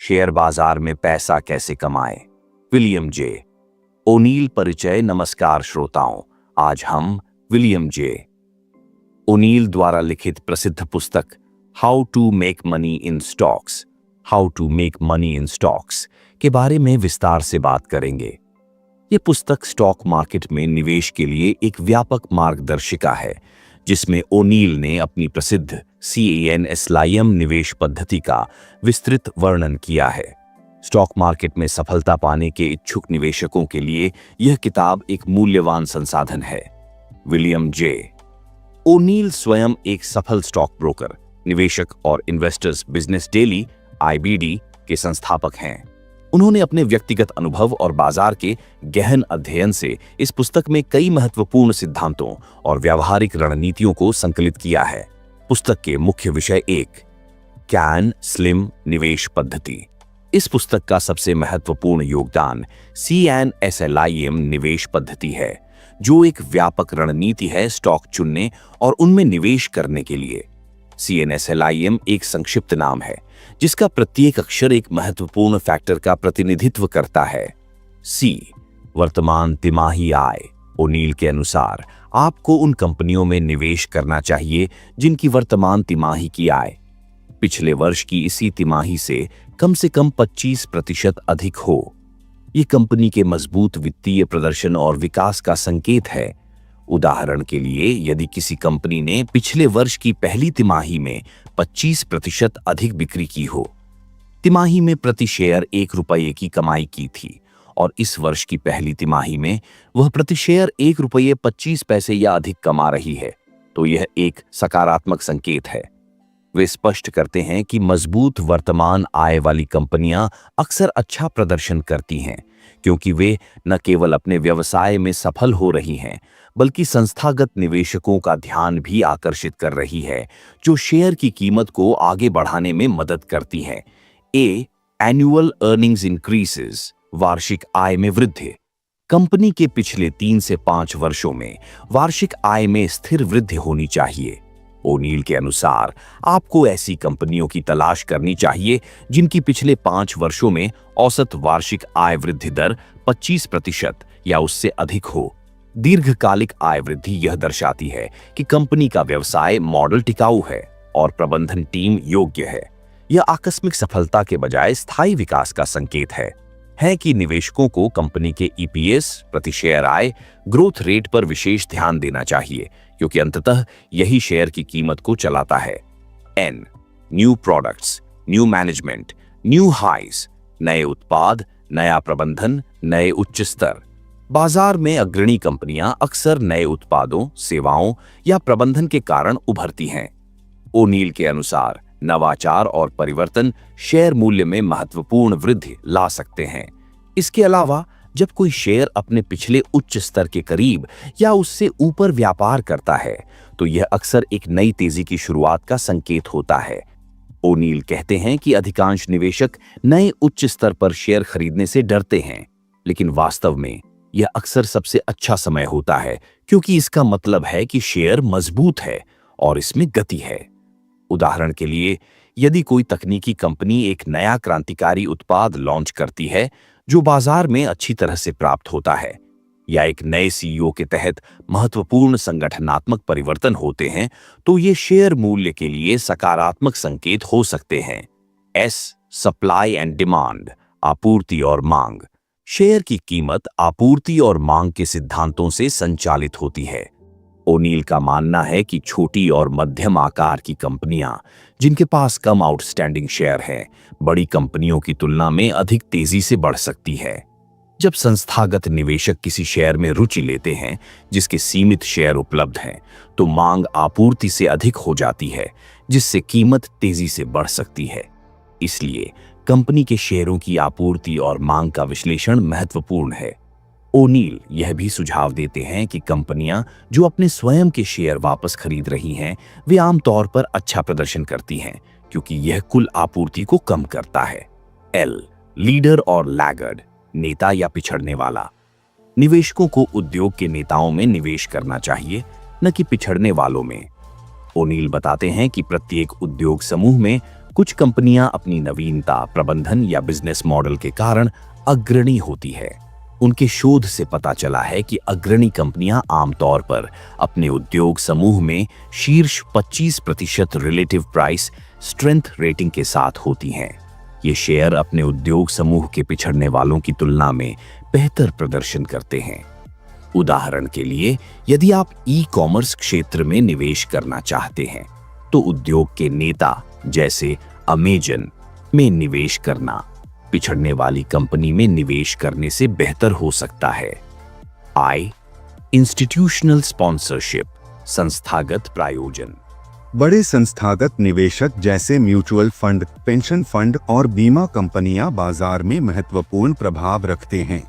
Share बाजार में पैसा कैसे कमाएं। विलियम जे ओनील परिचय। नमस्कार श्रोताओं, आज हम विलियम जे ओनील द्वारा लिखित प्रसिद्ध पुस्तक how to make money in stocks के बारे में विस्तार से बात करेंगे। ये पुस्तक स्टॉक मार्केट में निवेश के लिए एक व्यापक मार्गदर्शिका है, जिसमें ओनील ने अपनी प्रसिद्ध CAN-SLIM निवेश पद्धति का विस्तृत वर्णन किया है। स्टॉक मार्केट में सफलता पाने के इच्छुक निवेशकों के लिए यह किताब एक मूल्यवान संसाधन है। विलियम जे ओनील स्वयं एक सफल स्टॉक ब्रोकर, निवेशक और इन्वेस्टर्स बिजनेस डेली IBD के संस्थापक हैं। उन्होंने अपने व्यक्तिगत अनुभव और बाजार के गहन अध्ययन से इस पुस्तक में कई महत्वपूर्ण सिद्धांतों और व्यावहारिक रणनीतियों को संकलित किया है। पुस्तक के मुख्य विषय 1 CAN-SLIM निवेश पद्धति। इस पुस्तक का सबसे महत्वपूर्ण योगदान CAN-SLIM निवेश पद्धति है, जो एक व्यापक रणनीति है स्टॉक चुनने और उनमें निवेश करने के लिए। CAN-SLIM एक संक्षिप्त नाम है, जिसका प्रत्येक अक्षर एक महत्वपूर्ण फैक्टर का प्रतिनिधित्व करता है। C वर्तमान तिमाही आय। ओनील के अनुसार आपको उन कंपनियों में निवेश करना चाहिए जिनकी वर्तमान तिमाही की आय पिछले वर्ष की इसी तिमाही से कम 25% अधिक हो। ये कंपनी के मजबूत वित्तीय प्रदर्शन और विकास का संकेत है। उदाहरण के लिए, यदि किसी कंपनी ने पिछले वर्ष की पहली तिमाही में 25% अधिक बिक्री की हो, तिमाही में प्रति शेयर ₹1 की कमाई की थी और इस वर्ष की पहली तिमाही में वह प्रति शेयर ₹1.25 या अधिक कमा रही है, तो यह एक सकारात्मक संकेत है। वे स्पष्ट करते हैं कि मजबूत वर्तमान आय वाली कंपनियां अक्सर अच्छा प्रदर्शन करती हैं, क्योंकि वे न केवल अपने व्यवसाय में सफल हो रही हैं, बल्कि संस्थागत निवेशकों का ध्यान भी आकर्षित कर रही है, जो शेयर की कीमत को आगे बढ़ाने में मदद करती हैं। एनुअल अर्निंग्स इंक्रीजेस, वार्षिक आय में वृद्धि। कंपनी के पिछले 3 से 5 वर्षों में वार्षिक आय में स्थिर वृद्धि होनी चाहिए। ओनील के अनुसार आपको ऐसी कंपनियों की तलाश करनी चाहिए जिनकी पिछले 5 वर्षों में औसत वार्षिक आय वृद्धि दर 25% या उससे अधिक हो। दीर्घकालिक आय वृद्धि यह दर्शाती है कि कंपनी का व्यवसाय मॉडल टिकाऊ है और प्रबंधन टीम योग्य है। यह आकस्मिक सफलता के बजाय स्थायी विकास का संकेत है कि निवेशकों को कंपनी के EPS, प्रति शेयर आय, ग्रोथ रेट पर विशेष ध्यान देना चाहिए, क्योंकि अंततः यही शेयर की कीमत को चलाता है। N new products, new management, new highs, नए उत्पाद, नया प्रबंधन, नए उच्च स्तर। बाजार में अग्रणी कंपनियां अक्सर नए उत्पादों, सेवाओं या प्रबंधन के कारण उभरती हैं। ओनील के अनुसार नवाचार और परिवर्तन शेयर मूल्य में महत्वपूर्ण वृद्धि ला सकते हैं। इसके अलावा, जब कोई शेयर अपने पिछले उच्च स्तर के करीब या उससे ऊपर व्यापार करता है, तो यह अक्सर एक नई तेजी की शुरुआत का संकेत होता है। ओनील कहते हैं कि अधिकांश निवेशक नए उच्च स्तर पर शेयर खरीदने से डरते हैं, लेकिन वास्तव में यह अक्सर सबसे अच्छा समय होता है, क्योंकि इसका मतलब है कि शेयर मजबूत है और इसमें गति है। उदाहरण के लिए, यदि कोई तकनीकी कंपनी एक नया क्रांतिकारी उत्पाद लॉन्च करती है जो बाजार में अच्छी तरह से प्राप्त होता है, या एक नए CEO के तहत महत्वपूर्ण संगठनात्मक परिवर्तन होते हैं, तो ये शेयर मूल्य के लिए सकारात्मक संकेत हो सकते हैं। S सप्लाई एंड डिमांड, आपूर्ति और मांग। शेयर की कीमत आपूर्ति और मांग के सिद्धांतों से संचालित होती है। ओनील का मानना है कि छोटी और मध्यम आकार की कंपनियां, जिनके पास कम आउटस्टैंडिंग शेयर हैं, बड़ी कंपनियों की तुलना में अधिक तेजी से बढ़ सकती है। जब संस्थागत निवेशक किसी शेयर में रुचि लेते हैं जिसके सीमित शेयर उपलब्ध हैं, तो मांग आपूर्ति से अधिक हो जाती है, जिससे कीमत तेजी से बढ़ सकती है। इसलिए कंपनी के शेयरों की आपूर्ति और मांग का विश्लेषण महत्वपूर्ण है। ओनील यह भी सुझाव देते हैं कि कंपनियां जो अपने स्वयं के शेयर वापस खरीद रही हैं, वे आमतौर पर अच्छा प्रदर्शन करती हैं, क्योंकि यह कुल आपूर्ति को कम करता है। L लीडर और लैगर्ड, नेता या पिछड़ने वाला। निवेशकों को उद्योग के नेताओं में निवेश करना चाहिए, न कि पिछड़ने वालों में। ओनील बताते हैं कि प्रत्येक उद्योग समूह में कुछ कंपनियां अपनी नवीनता, प्रबंधन या बिजनेस मॉडल के कारण अग्रणी होती है। उनके शोध से पता चला है कि अग्रणी कंपनियां आमतौर पर अपने उद्योग समूह में शीर्ष 25% रिलेटिव प्राइस स्ट्रेंथ रेटिंग के साथ होती हैं। ये शेयर अपने उद्योग समूह के पिछड़ने वालों की तुलना में बेहतर प्रदर्शन करते हैं। उदाहरण के लिए, यदि आप ई-कॉमर्स क्षेत्र में निवेश करना चाहते हैं, तो उद्योग के नेता जैसे अमेजन में निवेश करना पिछड़ने वाली कंपनी में निवेश करने से बेहतर हो सकता है। इंस्टीट्यूशनल स्पॉन्सरशिप, संस्थागत प्रायोजन। बड़े संस्थागत निवेशक जैसे म्यूचुअल फंड, पेंशन फंड और बीमा कंपनियां बाजार में महत्वपूर्ण प्रभाव रखते हैं।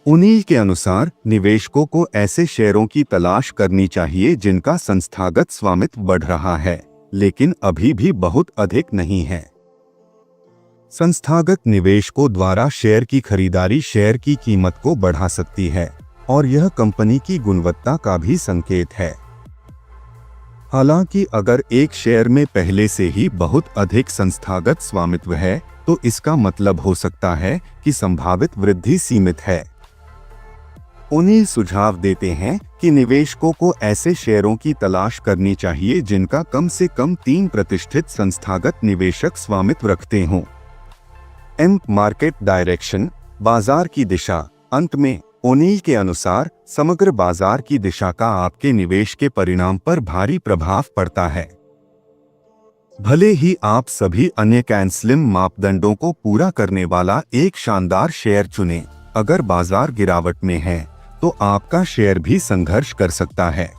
ओनील के अनुसार निवेशकों को ऐसे शेयरों की तलाश करनी चाहिए जिनका संस्थागत स्वामित्व बढ़ रहा है, लेकिन अभी भी बहुत अधिक नहीं है। संस्थागत निवेशकों द्वारा शेयर की खरीदारी शेयर की कीमत को बढ़ा सकती है और यह कंपनी की गुणवत्ता का भी संकेत है। हालांकि अगर एक शेयर में पहले से ही बहुत अधिक संस्थागत स्वामित्व है, तो इसका मतलब हो सकता है कि संभावित वृद्धि सीमित है। ओनील सुझाव देते हैं कि निवेशकों को ऐसे शेयरों की तलाश करनी चाहिए जिनका कम से कम 3 प्रतिष्ठित संस्थागत निवेशक स्वामित्व रखते हों। मार्केट डायरेक्शन, बाजार की दिशा। अंत में ओनील के अनुसार समग्र बाजार की दिशा का आपके निवेश के परिणाम पर भारी प्रभाव पड़ता है। भले ही आप सभी अन्य कैंसलिम मापदंडों को पूरा करने वाला एक शानदार शेयर चुनें, अगर बाजार गिरावट में है तो आपका शेयर भी संघर्ष कर सकता है।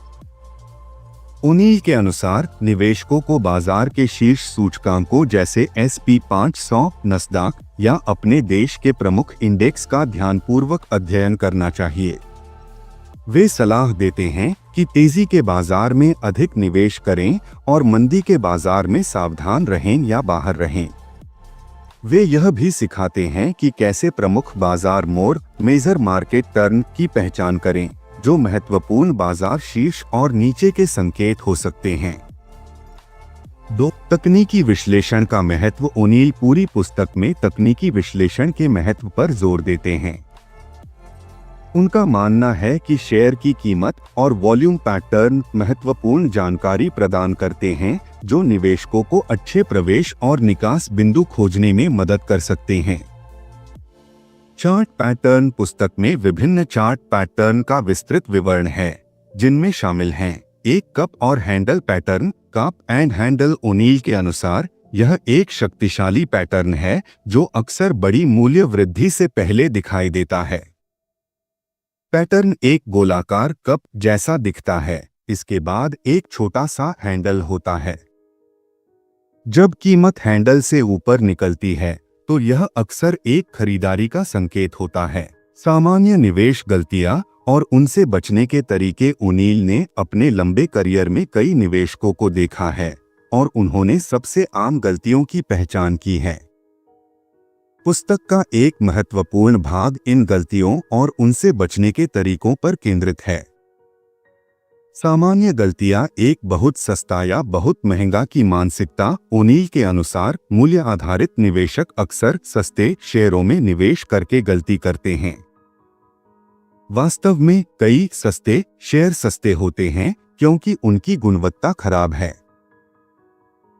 ओनील के अनुसार निवेशकों को बाजार के शीर्ष सूचकांकों जैसे S&P 500, नस्डैक या अपने देश के प्रमुख इंडेक्स का ध्यानपूर्वक अध्ययन करना चाहिए। वे सलाह देते हैं कि तेजी के बाजार में अधिक निवेश करें और मंदी के बाजार में सावधान रहें या बाहर रहें। वे यह भी सिखाते हैं कि कैसे प्रमुख बाजार मोड़, मेजर मार्केट टर्न की पहचान करें, जो महत्वपूर्ण बाजार शीर्ष और नीचे के संकेत हो सकते हैं। 2. तकनीकी विश्लेषण का महत्व। ओनील पूरी पुस्तक में तकनीकी विश्लेषण के महत्व पर जोर देते हैं। उनका मानना है कि शेयर की कीमत और वॉल्यूम पैटर्न महत्वपूर्ण जानकारी प्रदान करते हैं, जो निवेशकों को अच्छे प्रवेश और निकास बिंदु खोजने में मदद कर सकते हैं। Chart pattern. पुस्तक में विभिन्न चार्ट पैटर्न का विस्तृत विवरण है, जिनमें शामिल हैं एक कप और handle pattern. Cup and handle. O'Neil के अनुसार यह एक शक्तिशाली पैटर्न है जो अक्सर बड़ी मूल्य वृद्धि से पहले दिखाई देता है। पैटर्न एक गोलाकार कप जैसा दिखता है, इसके बाद एक छोटा सा हैंडल होता है। जब कीमत हैंडल से ऊपर निकलती है तो यह अक्सर एक खरीदारी का संकेत होता है। सामान्य निवेश गलतियां और उनसे बचने के तरीके। ओनील ने अपने लंबे करियर में कई निवेशकों को देखा है और उन्होंने सबसे आम गलतियों की पहचान की है। पुस्तक का एक महत्वपूर्ण भाग इन गलतियों और उनसे बचने के तरीकों पर केंद्रित है। सामान्य गलतियां। एक बहुत सस्ता या बहुत महंगा की मानसिकता। ओनील के अनुसार मूल्य आधारित निवेशक अक्सर सस्ते शेयरों में निवेश करके गलती करते हैं। वास्तव में कई सस्ते शेयर सस्ते होते हैं क्योंकि उनकी गुणवत्ता खराब है।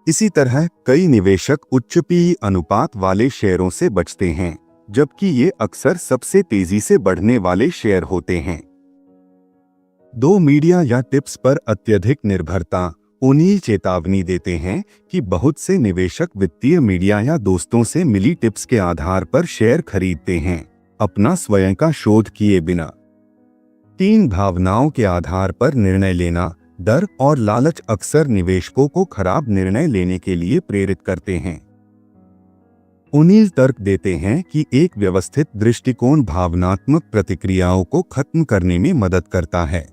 इसी तरह कई निवेशक उच्च पीई अनुपात वाले शेयरों से बचते हैं, जबकि ये अक्सर सबसे तेजी से बढ़ने वाले शेयर होते हैं। 2. मीडिया या टिप्स पर अत्यधिक निर्भरता। ओनील चेतावनी देते हैं कि बहुत से निवेशक वित्तीय मीडिया या दोस्तों से मिली टिप्स के आधार पर शेयर खरीदते हैं, अपना स्वयं का शोध किए बिना। 3. भावनाओं के आधार पर निर्णय लेना। डर और लालच अक्सर निवेशकों को खराब निर्णय लेने के लिए प्रेरित करते हैं। ओनील तर्क देते हैं कि एक व्यवस्थित दृष्टिकोण भावनात्मक प्रतिक्रियाओं को खत्म करने में मदद करता है।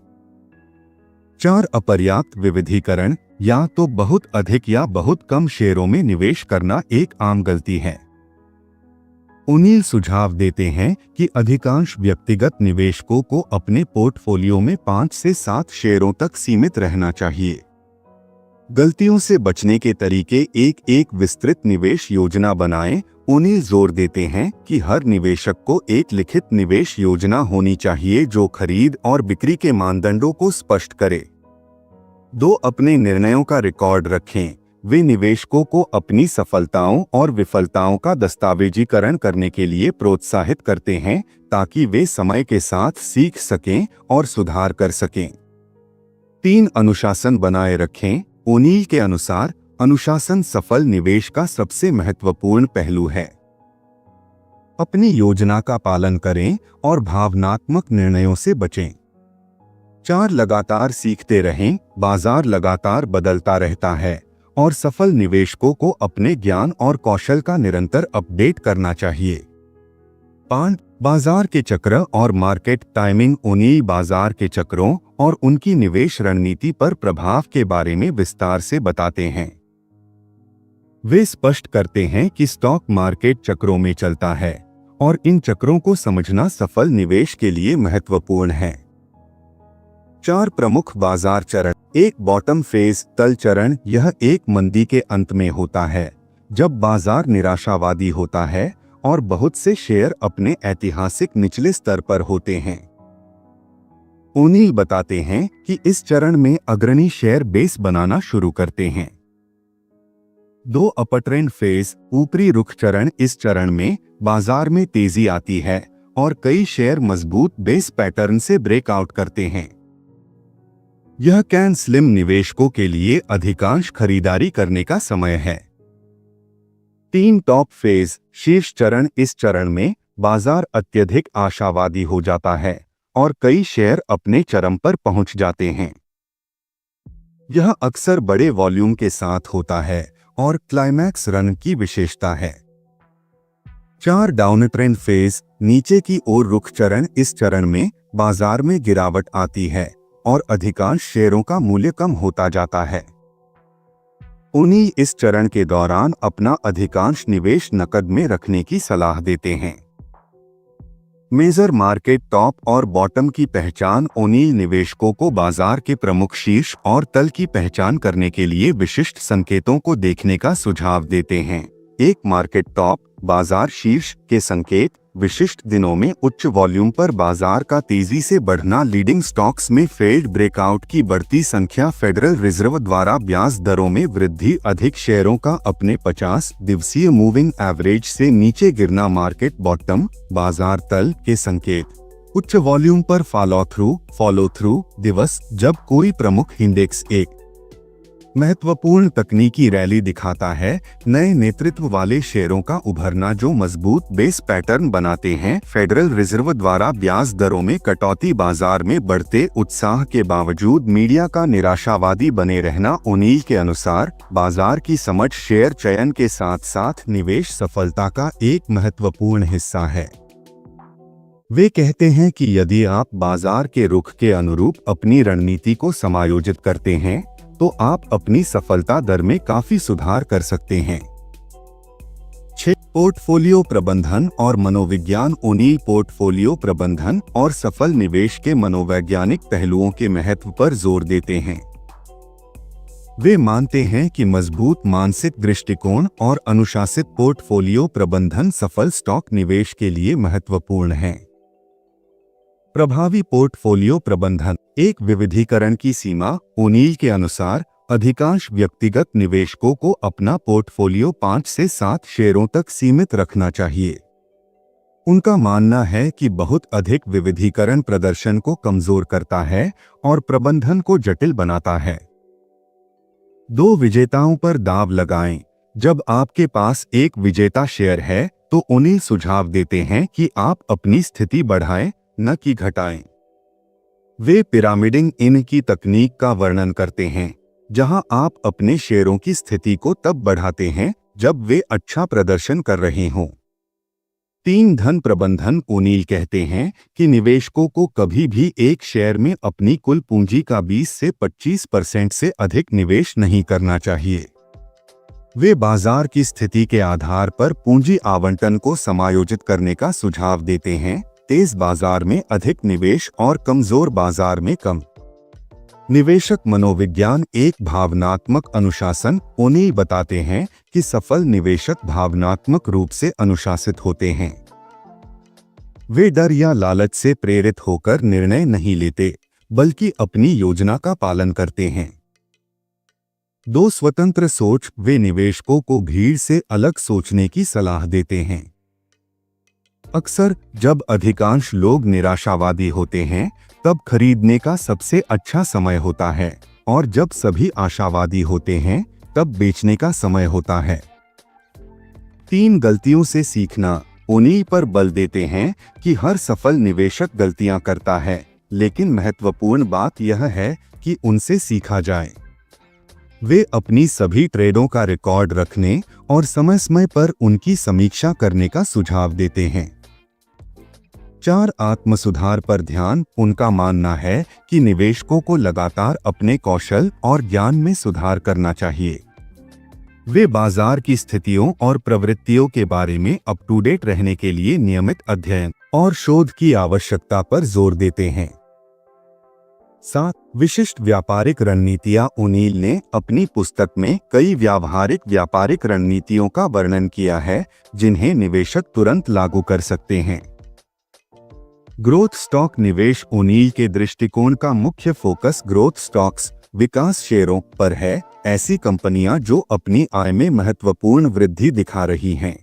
4. अपर्याप्त विविधीकरण। या तो बहुत अधिक या बहुत कम शेयरों में निवेश करना एक आम गलती है। ओनील सुझाव देते हैं कि अधिकांश व्यक्तिगत निवेशकों को अपने पोर्टफोलियो में 5 से 7 शेयरों तक सीमित रहना चाहिए। गलतियों से बचने के तरीके एक एक विस्तृत निवेश योजना बनाएं। उन्हें जोर देते हैं कि हर निवेशक को एक लिखित निवेश योजना होनी चाहिए जो खरीद और बिक्री के मानदंडों को स्पष्ट करे। 2. अपने निर्णयों का रिकॉर्ड रखें। वे निवेशकों को अपनी सफलताओं और विफलताओं का दस्तावेजीकरण करने के लिए प्रोत्साहित करते हैं ताकि वे समय के साथ सीख सकें और सुधार कर सकें। 3. अनुशासन बनाए रखें। ओनील के अनुसार अनुशासन सफल निवेश का सबसे महत्वपूर्ण पहलू है। अपनी योजना का पालन करें और भावनात्मक निर्णयों से बचें। 4. लगातार सीखते रहें। बाजार लगातार बदलता रहता है और सफल निवेशकों को अपने ज्ञान और कौशल का निरंतर अपडेट करना चाहिए। 5. बाजार के चक्र और मार्केट टाइमिंग। ओनील बाजार के चक्रों और उनकी निवेश रणनीति पर प्रभाव के बारे में विस्तार से बताते हैं। वे स्पष्ट करते हैं कि स्टॉक मार्केट चक्रों में चलता है और इन चक्रों को समझना सफल निवेश के लिए महत्वपूर्ण है। 4 प्रमुख बाजार चरण। 1. बॉटम फेज तल चरण। यह एक मंदी के अंत में होता है जब बाजार निराशावादी होता है और बहुत से शेयर अपने ऐतिहासिक निचले स्तर पर होते हैं। ओनील बताते हैं कि इस चरण में अग्रणी शेयर बेस बनाना शुरू करते हैं। 2. अपट्रेंड फेज ऊपरी रुख चरण। इस चरण में बाजार में तेजी आती है और कई शेयर मजबूत बेस पैटर्न से ब्रेकआउट करते हैं। यह कैन स्लिम निवेशकों के लिए अधिकांश खरीदारी करने का समय है। 3. टॉप फेज शीर्ष चरण। इस चरण में बाजार अत्यधिक आशावादी हो जाता है और कई शेयर अपने चरम पर पहुंच जाते हैं। यह अक्सर बड़े वॉल्यूम के साथ होता है और क्लाइमैक्स रन की विशेषता है। 4. डाउनट्रेंड फेज नीचे की ओर रुख चरण। इस चरण में बाजार में गिरावट आती है और अधिकांश शेयरों का मूल्य कम होता जाता है। ओनील इस चरण के दौरान अपना अधिकांश निवेश नकद में रखने की सलाह देते हैं। मेजर मार्केट टॉप और बॉटम की पहचान। ओनील निवेशकों को बाजार के प्रमुख शीर्ष और तल की पहचान करने के लिए विशिष्ट संकेतों को देखने का सुझाव देते हैं। 1. मार्केट टॉप बाजार शीर्ष के संकेत। विशिष्ट दिनों में उच्च वॉल्यूम पर बाजार का तेजी से बढ़ना। लीडिंग स्टॉक्स में फेल्ड ब्रेकआउट की बढ़ती संख्या। फेडरल रिजर्व द्वारा ब्याज दरों में वृद्धि। अधिक शेयरों का अपने 50 दिवसीय मूविंग एवरेज से नीचे गिरना। मार्केट बॉटम बाजार तल के संकेत। उच्च वॉल्यूम पर फॉलो थ्रू दिवस जब कोई प्रमुख इंडेक्स एक महत्वपूर्ण तकनीकी रैली दिखाता है। नए नेतृत्व वाले शेयरों का उभरना जो मजबूत बेस पैटर्न बनाते हैं। फेडरल रिजर्व द्वारा ब्याज दरों में कटौती। बाजार में बढ़ते उत्साह के बावजूद मीडिया का निराशावादी बने रहना। ओनील के अनुसार बाजार की समझ शेयर चयन के साथ साथ निवेश सफलता का एक महत्वपूर्ण हिस्सा है। वे कहते हैं कि यदि आप बाजार के रुख के अनुरूप अपनी रणनीति को समायोजित करते हैं तो आप अपनी सफलता दर में काफी सुधार कर सकते हैं। 6. पोर्टफोलियो प्रबंधन और मनोविज्ञान। ओनील पोर्टफोलियो प्रबंधन और सफल निवेश के मनोवैज्ञानिक पहलुओं के महत्व पर जोर देते हैं। वे मानते हैं कि मजबूत मानसिक दृष्टिकोण और अनुशासित पोर्टफोलियो प्रबंधन सफल स्टॉक निवेश के लिए महत्वपूर्ण है। प्रभावी पोर्टफोलियो प्रबंधन। एक विविधीकरण की सीमा। ओनील के अनुसार अधिकांश व्यक्तिगत निवेशकों को अपना पोर्टफोलियो 5 से 7 शेयरों तक सीमित रखना चाहिए। उनका मानना है कि बहुत अधिक विविधीकरण प्रदर्शन को कमजोर करता है और प्रबंधन को जटिल बनाता है। 2 विजेताओं पर दांव लगाएं। जब आपके पास एक विजेता शेयर है तो ओनील सुझाव देते हैं कि आप अपनी स्थिति बढ़ाएं न कि घटाएं। वे पिरामिडिंग इन की तकनीक का वर्णन करते हैं जहां आप अपने शेयरों की स्थिति को तब बढ़ाते हैं जब वे अच्छा प्रदर्शन कर रहे हों। 3. धन प्रबंधन। ओनील कहते हैं कि निवेशकों को कभी भी एक शेयर में अपनी कुल पूंजी का 20 से 25% से अधिक निवेश नहीं करना चाहिए। वे बाजार की स्थिति के आधार पर पूंजी आवंटन को समायोजित करने का सुझाव देते हैं। तेज बाजार में अधिक निवेश और कमजोर बाजार में कम। निवेशक मनोविज्ञान एक भावनात्मक अनुशासन। ओनील बताते हैं कि सफल निवेशक भावनात्मक रूप से अनुशासित होते हैं। वे डर या लालच से प्रेरित होकर निर्णय नहीं लेते, बल्कि अपनी योजना का पालन करते हैं। दो स्वतंत्र सोच। वे निवेशकों को भीड़ से अलग सोचने की सलाह देते हैं। अक्सर जब अधिकांश लोग निराशावादी होते हैं, तब खरीदने का सबसे अच्छा समय होता है, और जब सभी आशावादी होते हैं, तब बेचने का समय होता है। 3 गलतियों से सीखना। ओनील पर बल देते हैं कि हर सफल निवेशक गलतियां करता है, लेकिन महत्वपूर्ण बात यह है कि उनसे सीखा जाए। वे अपनी सभी ट्रेडों का रिकॉर्ड रखने और समय समय पर उनकी समीक्षा करने का सुझाव देते हैं। 4 आत्मसुधार पर ध्यान। उनका मानना है कि निवेशकों को लगातार अपने कौशल और ज्ञान में सुधार करना चाहिए। वे बाजार की स्थितियों और प्रवृत्तियों के बारे में अप टू डेट रहने के लिए नियमित अध्ययन और शोध की आवश्यकता पर जोर देते हैं। 7 विशिष्ट व्यापारिक रणनीतियां। ओनील ने अपनी पुस्तक में कई व्यावहारिक व्यापारिक रणनीतियों का वर्णन किया है, जिन्हें निवेशक तुरंत लागू कर सकते हैं। ग्रोथ स्टॉक निवेश। ओनील के दृष्टिकोण का मुख्य फोकस ग्रोथ स्टॉक्स, विकास शेयरों पर है, ऐसी कंपनियां जो अपनी आय में महत्वपूर्ण वृद्धि दिखा रही हैं।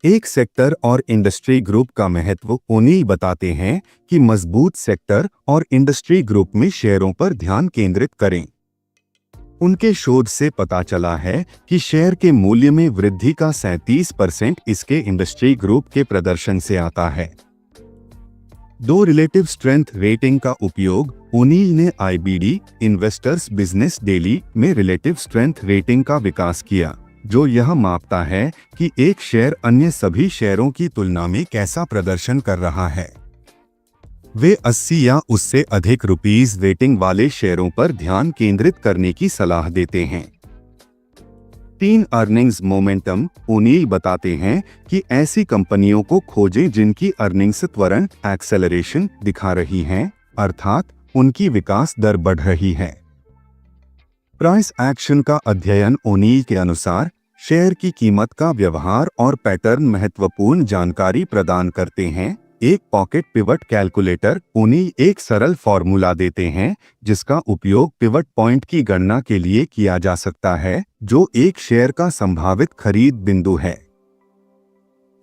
एक सेक्टर और इंडस्ट्री ग्रुप का महत्व। ओनील बताते हैं कि मजबूत सेक्टर और इंडस्ट्री ग्रुप में शेयरों पर ध्यान केंद्रित करें। उनके शोध से पता चला है कि शेयर के मूल्य में वृद्धि का 37% इसके इंडस्ट्री ग्रुप के प्रदर्शन से आता है। 2 रिलेटिव स्ट्रेंथ रेटिंग का उपयोग। ओनील ने IBD इन्वेस्टर्स बिजनेस डेली में रिलेटिव स्ट्रेंथ रेटिंग का विकास किया, जो यह मापता है कि एक शेयर अन्य सभी शेयरों की तुलना में कैसा प्रदर्शन कर रहा है। वे 80 या उससे अधिक रुपीस रेटिंग वाले शेयरों पर ध्यान केंद्रित करने की सलाह देते हैं। 3 अर्निंग्स मोमेंटम। ओनील बताते हैं कि ऐसी कंपनियों को खोजें जिनकी अर्निंग्स त्वरण एक्सेलरेशन दिखा रही हैं, अर्थात उनकी विकास दर बढ़ रही है। प्राइस एक्शन का अध्ययन। ओनील के अनुसार शेयर की कीमत का व्यवहार और पैटर्न महत्वपूर्ण जानकारी प्रदान करते हैं। एक पॉकेट पिवट कैलकुलेटर। ओनील एक सरल फॉर्मूला देते हैं जिसका उपयोग पिवट पॉइंट की गणना के लिए किया जा सकता है, जो एक शेयर का संभावित खरीद बिंदु है।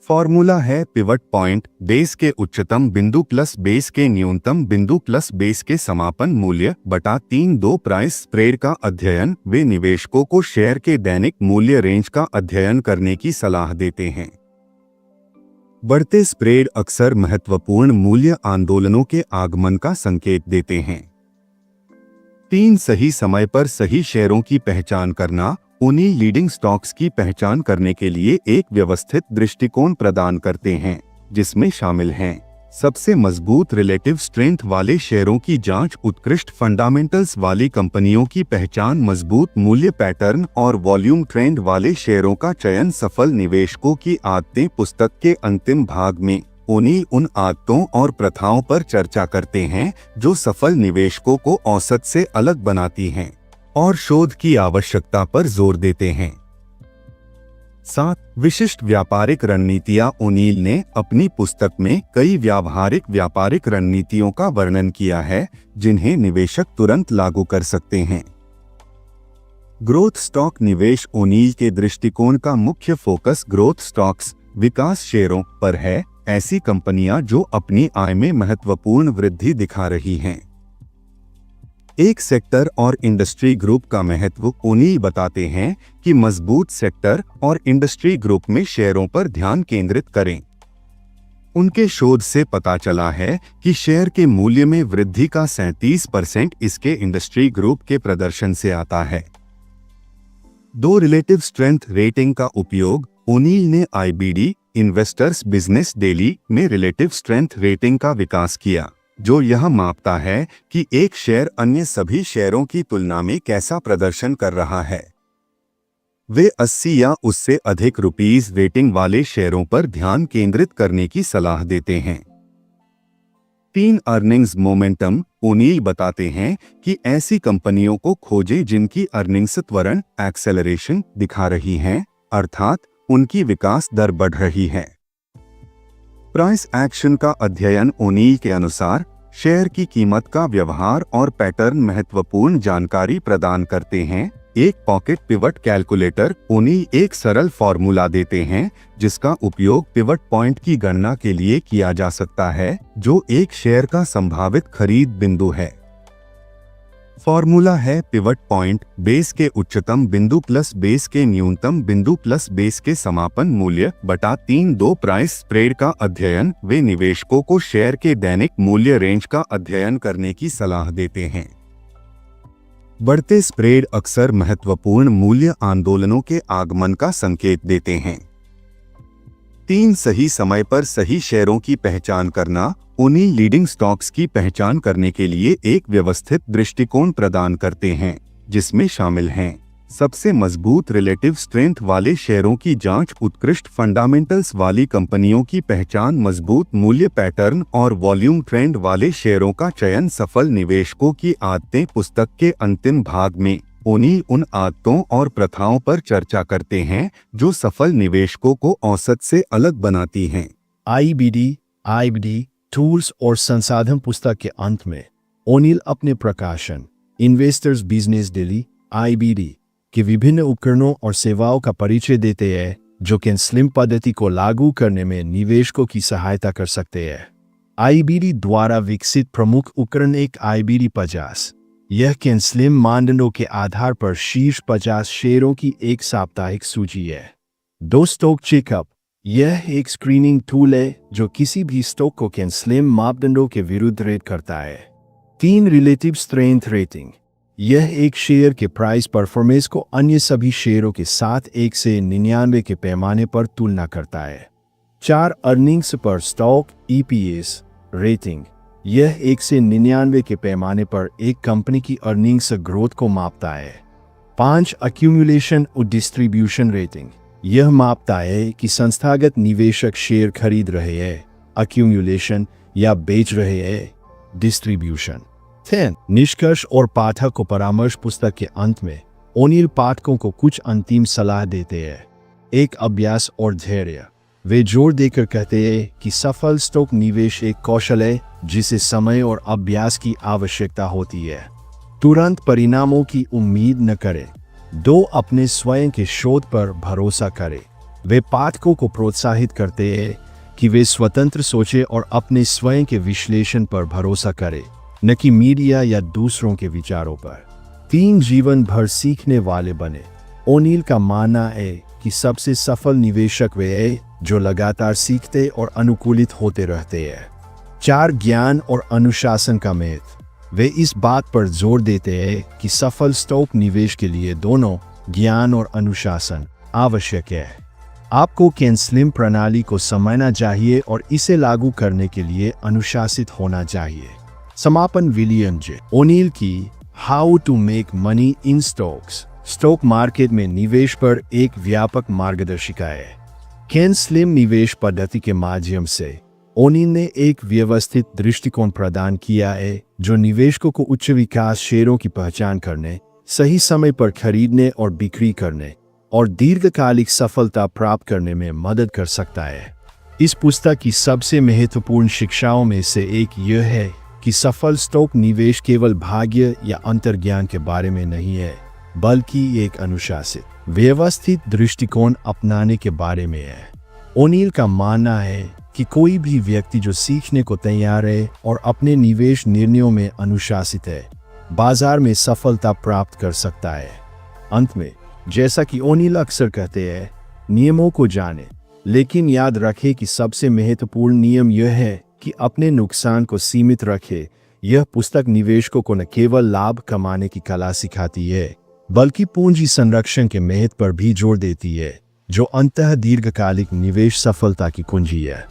फॉर्मूला है पिवट पॉइंट बेस के उच्चतम बिंदु प्लस बेस के न्यूनतम बिंदु प्लस बेस के समापन मूल्य बटा 3। प्राइस स्प्रेड का अध्ययन। वे निवेशकों को शेयर के दैनिक मूल्य रेंज का अध्ययन करने की सलाह देते हैं। बढ़ते स्प्रेड अक्सर महत्वपूर्ण मूल्य आंदोलनों के आगमन का संकेत देते हैं। 3 सही समय पर सही शेयरों की पहचान करना। ओनील लीडिंग स्टॉक्स की पहचान करने के लिए एक व्यवस्थित दृष्टिकोण प्रदान करते हैं, जिसमें शामिल हैं सबसे मजबूत रिलेटिव स्ट्रेंथ वाले शेयरों की जांच, उत्कृष्ट फंडामेंटल्स वाली कंपनियों की पहचान, मजबूत मूल्य पैटर्न और वॉल्यूम ट्रेंड वाले शेयरों का चयन। सफल निवेशकों की आदतें। पुस्तक के अंतिम भाग में ओनील उन आदतों और प्रथाओं पर चर्चा करते हैं जो सफल निवेशकों को औसत से अलग बनाती हैं और शोध की आवश्यकता पर जोर देते हैं। 7 विशिष्ट व्यापारिक रणनीतियां। ओनील ने अपनी पुस्तक में कई व्यावहारिक व्यापारिक रणनीतियों का वर्णन किया है, जिन्हें निवेशक तुरंत लागू कर सकते हैं। ग्रोथ स्टॉक निवेश। ओनील के दृष्टिकोण का मुख्य फोकस ग्रोथ स्टॉक्स, विकास शेयरों पर है, ऐसी कंपनियां जो अपनी आय में महत्वपूर्ण वृद्धि दिखा रही हैं। एक सेक्टर और इंडस्ट्री ग्रुप का महत्व। ओनील बताते हैं कि मजबूत सेक्टर और इंडस्ट्री ग्रुप में शेयरों पर ध्यान केंद्रित करें। उनके शोध से पता चला है कि शेयर के मूल्य में वृद्धि का 37% इसके इंडस्ट्री ग्रुप के प्रदर्शन से आता है। 2 रिलेटिव स्ट्रेंथ रेटिंग का उपयोग। ओनील ने IBD इन्वेस्टर्स बिजनेस डेली में रिलेटिव स्ट्रेंथ रेटिंग का विकास किया, जो यह मापता है कि एक शेयर अन्य सभी शेयरों की तुलना में कैसा प्रदर्शन कर रहा है। वे 80 या उससे अधिक रुपीस रेटिंग वाले शेयरों पर ध्यान केंद्रित करने की सलाह देते हैं। 3 अर्निंग्स मोमेंटम। ओनील बताते हैं कि ऐसी कंपनियों को खोजें जिनकी अर्निंग्स त्वरण एक्सेलरेशन दिखा रही हैं, अर्थात उनकी विकास दर बढ़ रही है। प्राइस एक्शन का अध्ययन ओनील के अनुसार शेयर की कीमत का व्यवहार और पैटर्न महत्वपूर्ण जानकारी प्रदान करते हैं। एक पॉकेट पिवट कैलकुलेटर ओनील एक सरल फॉर्मूला देते हैं जिसका उपयोग पिवट पॉइंट की गणना के लिए किया जा सकता है, जो एक शेयर का संभावित खरीद बिंदु है। फॉर्मूला है पिवट पॉइंट बेस के उच्चतम बिंदु प्लस बेस के न्यूनतम बिंदु प्लस बेस के समापन मूल्य बटा 3/2 प्राइस स्प्रेड का अध्ययन वे निवेशकों को शेयर के दैनिक मूल्य रेंज का अध्ययन करने की सलाह देते हैं। बढ़ते स्प्रेड अक्सर महत्वपूर्ण मूल्य आंदोलनों के आगमन का संकेत देते हैं। 3 सही समय पर सही शेयरों की पहचान करना ओनील लीडिंग स्टॉक्स की पहचान करने के लिए एक व्यवस्थित दृष्टिकोण प्रदान करते हैं, जिसमें शामिल हैं सबसे मजबूत रिलेटिव स्ट्रेंथ वाले शेयरों की जांच, उत्कृष्ट फंडामेंटल्स वाली कंपनियों की पहचान, मजबूत मूल्य पैटर्न और वॉल्यूम ट्रेंड वाले शेयरों का चयन। सफल निवेशकों की आदतें पुस्तक के अंतिम भाग में ओनील उन आदतों और प्रथाओं पर चर्चा करते हैं जो सफल निवेशकों को औसत से अलग बनाती हैं। आईबीडी टूल्स और संसाधन पुस्तक के अंत में ओनील अपने प्रकाशन इन्वेस्टर्स बिजनेस डेली (IBD) के विभिन्न उपकरणों और सेवाओं का परिचय देते हैं जो कैनस्लिम पद्धति को लागू करने में निवेशकों की सहायता कर सकते हैं। IBD द्वारा विकसित प्रमुख उपकरण एक IBD 50। यह कैनस्लिम मानदंडों के आधार पर शीर्ष 50 शेयरों की एक साप्ताहिक सूची है। 2 स्टॉक चेकअप, यह एक स्क्रीनिंग टूल है जो किसी भी स्टॉक को कैनस्लिम मापदंडों के विरुद्ध रेट करता है। 3 रिलेटिव स्ट्रेंथ रेटिंग, यह एक शेयर के प्राइस परफॉर्मेंस को अन्य सभी शेयरों के साथ 1 से 99 के पैमाने पर तुलना करता है। 4 अर्निंग्स पर स्टॉक EPS रेटिंग, यह 1 से 99 के पैमाने पर एक कंपनी की अर्निंग्स ग्रोथ को मापता है। 5 एक्यूमुलेशन और डिस्ट्रीब्यूशन रेटिंग, यह मापता है कि संस्थागत निवेशक शेयर खरीद रहे हैं, एक्यूमुलेशन या बेच रहे हैं, डिस्ट्रीब्यूशन। 10 निष्कर्ष और पाठक को परामर्श पुस्तक के अंत में ओनील पाठकों को कुछ अंतिम सलाह देते हैं। एक अभ्यास और धैर्य, वे जोर देकर कहते हैं कि सफल स्टॉक निवेश एक कौशल है जिसे समय और अभ्यास की आवश्यकता होती है। तुरंत परिणामों की उम्मीद न करें। 2 अपने स्वयं के शोध पर भरोसा करें। वे पाठकों को प्रोत्साहित करते हैं कि वे स्वतंत्र सोचें और अपने स्वयं के विश्लेषण पर भरोसा करें, न कि मीडिया या दूसरों के विचारों पर। 3 जीवन भर सीखने वाले बने। ओनील का मानना है कि सबसे सफल निवेशक वे हैं जो लगातार सीखते और अनुकूलित होते रहते हैं। 4 ज्ञान और अनुशासन का महत्व, वे इस बात पर जोर देते हैं कि सफल स्टॉक निवेश के लिए दोनों ज्ञान और अनुशासन आवश्यक है। आपको कैनस्लिम प्रणाली को समझना चाहिए और इसे लागू करने के लिए अनुशासित होना चाहिए। समापन विलियम जे ओनील की how to make money in stocks, stock market में निवेश पर एक व्यापक मार्गदर्शिका है। कैनस्लिम निवेश पद्धति के माध्यम से ओनील ने एक व्यवस्थित दृष्टिकोण प्रदान किया है जो निवेशकों को उच्च विकास शेयरों की पहचान करने, सही समय पर खरीदने और बिक्री करने और दीर्घकालिक सफलता प्राप्त करने में मदद कर सकता है। इस पुस्तक की सबसे महत्वपूर्ण शिक्षाओं में से एक यह है कि सफल स्टॉक निवेश केवल भाग्य या अंतर्ज्ञान के बारे में नहीं है, बल्कि एक अनुशासित, व्यवस्थित दृष्टिकोण अपनाने के बारे में है। ओनील का मानना है कि कोई भी व्यक्ति जो सीखने को तैयार है और अपने निवेश निर्णयों में अनुशासित है, बाजार में सफलता प्राप्त कर सकता है। अंत में, जैसा कि ओनील अक्सर कहते हैं, नियमों को जानें, लेकिन याद रखें कि सबसे महत्वपूर्ण नियम यह है कि अपने नुकसान को सीमित रखें। यह पुस्तक निवेशकों को न केवल लाभ कमाने की कला सिखाती है, बल्कि पूंजी संरक्षण के महत्व पर भी जोर देती है, जो अंततः दीर्घकालिक निवेश सफलता की कुंजी है।